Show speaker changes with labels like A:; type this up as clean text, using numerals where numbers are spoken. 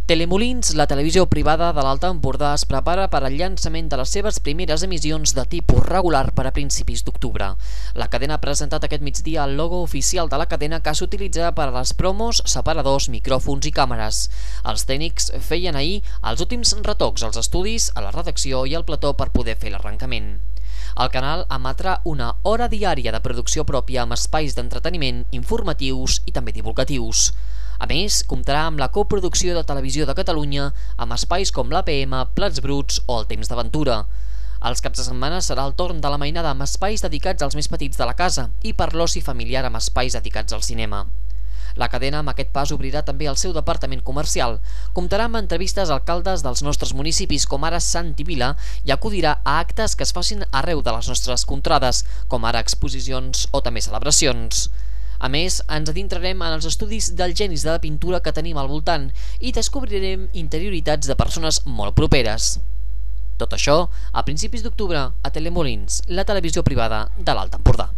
A: Telemolins, la televisió privada de l'Alt Empordà, es prepara per al llançament de les seves primeres emissions de tipus regular per a principis d'octubre. La cadena ha presentat aquest migdia el logo oficial de la cadena que s'utilitza per a les promos, separadors, micròfons i càmeres. Els tècnics feien ahir els últims retocs als estudis, a la redacció i al plató per poder fer l'arrencament. El canal emetrà una hora diària de producció pròpia amb espais d'entreteniment, informatius i també divulgatius. A més, comptarà amb la coproducció de Televisió de Catalunya amb espais com l'APM, Plats Bruts o El Temps d'Aventura. Els caps de setmana serà el torn de la mainada amb espais dedicats als més petits de la casa i per l'oci familiar amb espais dedicats al cinema. La cadena amb aquest pas obrirà també el seu departament comercial, comptarà amb entrevistes a alcaldes dels nostres municipis com ara Sant i Vila i acudirà a actes que es facin arreu de les nostres contrades, com ara exposicions o també celebracions. A més, ens adentrarem en els estudis dels genis de la pintura que tenim al voltant i descobrirem interioritats de persones molt properes. Tot això a principis d'octubre a Telemolins, la televisió privada de l'Alt Empordà.